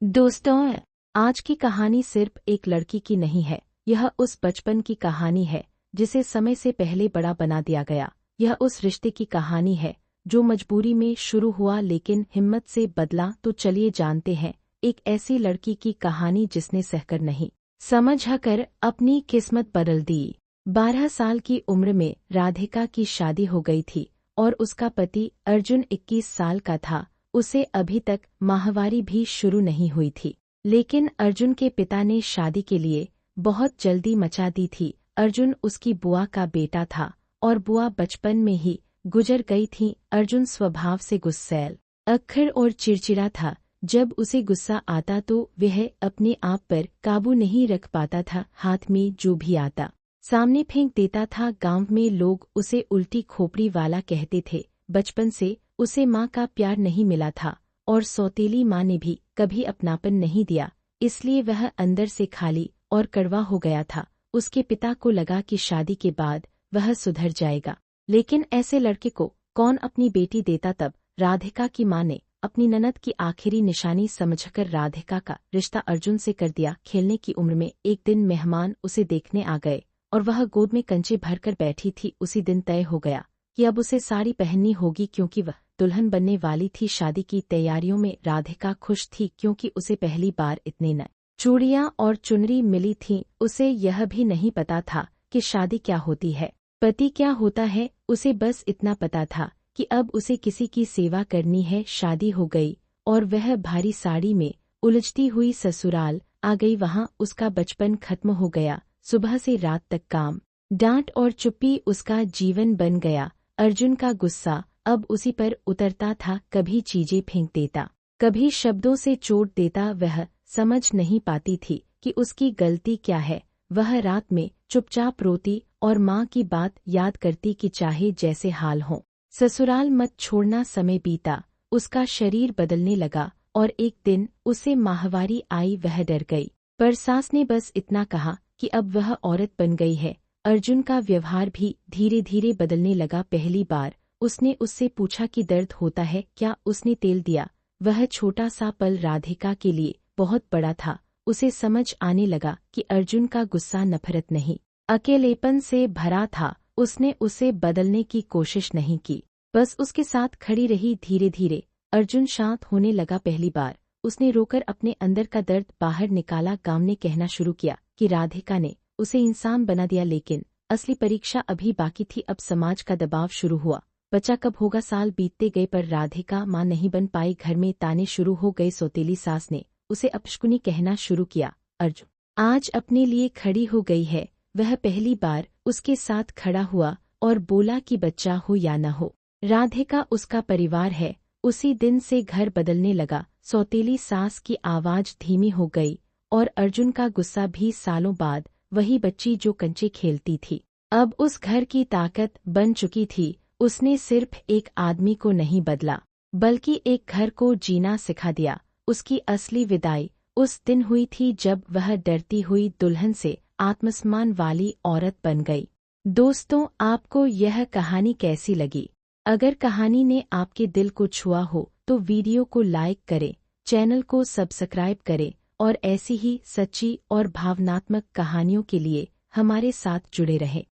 दोस्तों, आज की कहानी सिर्फ एक लड़की की नहीं है। यह उस बचपन की कहानी है जिसे समय से पहले बड़ा बना दिया गया। यह उस रिश्ते की कहानी है जो मजबूरी में शुरू हुआ लेकिन हिम्मत से बदला। तो चलिए जानते हैं एक ऐसी लड़की की कहानी जिसने सहकर नहीं समझकर अपनी किस्मत बदल दी। 12 साल की उम्र में राधिका की शादी हो गई थी और उसका पति अर्जुन 21 साल का था। उसे अभी तक माहवारी भी शुरू नहीं हुई थी, लेकिन अर्जुन के पिता ने शादी के लिए बहुत जल्दी मचा दी थी। अर्जुन उसकी बुआ का बेटा था और बुआ बचपन में ही गुजर गई थी। अर्जुन स्वभाव से गुस्सैल, अक्खर और चिड़चिड़ा था। जब उसे गुस्सा आता तो वह अपने आप पर काबू नहीं रख पाता था। हाथ में जो भी आता सामने फेंक देता था। गांव में लोग उसे उल्टी खोपड़ी वाला कहते थे। बचपन से उसे माँ का प्यार नहीं मिला था और सौतेली माँ ने भी कभी अपनापन नहीं दिया, इसलिए वह अंदर से खाली और कड़वा हो गया था। उसके पिता को लगा कि शादी के बाद वह सुधर जाएगा, लेकिन ऐसे लड़के को कौन अपनी बेटी देता। तब राधिका की माँ ने अपनी ननद की आखिरी निशानी समझकर राधिका का रिश्ता अर्जुन से कर दिया। खेलने की उम्र में एक दिन मेहमान उसे देखने आ गए और वह गोद में कंचे भरकर बैठी थी। उसी दिन तय हो गया कि अब उसे साड़ी पहननी होगी क्योंकि वह दुल्हन बनने वाली थी। शादी की तैयारियों में राधिका खुश थी क्योंकि उसे पहली बार इतने नए चूड़ियां और चुनरी मिली थीं। उसे यह भी नहीं पता था कि शादी क्या होती है, पति क्या होता है। उसे बस इतना पता था कि अब उसे किसी की सेवा करनी है। शादी हो गई और वह भारी साड़ी में उलझती हुई ससुराल आ गई। वहां उसका बचपन खत्म हो गया। सुबह से रात तक काम, डांट और चुप्पी उसका जीवन बन गया। अर्जुन का गुस्सा अब उसी पर उतरता था। कभी चीजें फेंक देता, कभी शब्दों से चोट देता। वह समझ नहीं पाती थी कि उसकी गलती क्या है। वह रात में चुपचाप रोती और माँ की बात याद करती कि चाहे जैसे हाल हो ससुराल मत छोड़ना। समय बीता, उसका शरीर बदलने लगा और एक दिन उसे माहवारी आई। वह डर गई, पर सास ने बस इतना कहा कि अब वह औरत बन गई है। अर्जुन का व्यवहार भी धीरे धीरे बदलने लगा। पहली बार उसने उससे पूछा कि दर्द होता है क्या। उसने तेल दिया। वह छोटा सा पल राधिका के लिए बहुत बड़ा था। उसे समझ आने लगा कि अर्जुन का गुस्सा नफरत नहीं, अकेलेपन से भरा था। उसने उसे बदलने की कोशिश नहीं की, बस उसके साथ खड़ी रही। धीरे धीरे अर्जुन शांत होने लगा। पहली बार उसने रोकर अपने अंदर का दर्द बाहर निकाला। गांव ने कहना शुरू किया कि राधिका ने उसे इंसान बना दिया, लेकिन असली परीक्षा अभी बाकी थी। अब समाज का दबाव शुरू हुआ, बच्चा कब होगा। साल बीतते गए पर राधिका मां नहीं बन पाई। घर में ताने शुरू हो गए। सौतेली सास ने उसे अपशकुनी कहना शुरू किया। अर्जुन आज अपने लिए खड़ी हो गई है। वह पहली बार उसके साथ खड़ा हुआ और बोला कि बच्चा हो या न हो, राधिका उसका परिवार है। उसी दिन से घर बदलने लगा। सौतेली सास की आवाज धीमी हो गई और अर्जुन का गुस्सा भी। सालों बाद वही बच्ची जो कंचे खेलती थी अब उस घर की ताकत बन चुकी थी। उसने सिर्फ एक आदमी को नहीं बदला, बल्कि एक घर को जीना सिखा दिया। उसकी असली विदाई उस दिन हुई थी जब वह डरती हुई दुल्हन से आत्मसम्मान वाली औरत बन गई। दोस्तों, आपको यह कहानी कैसी लगी? अगर कहानी ने आपके दिल को छुआ हो तो वीडियो को लाइक करें, चैनल को सब्सक्राइब करें और ऐसी ही सच्ची और भावनात्मक कहानियों के लिए हमारे साथ जुड़े रहें।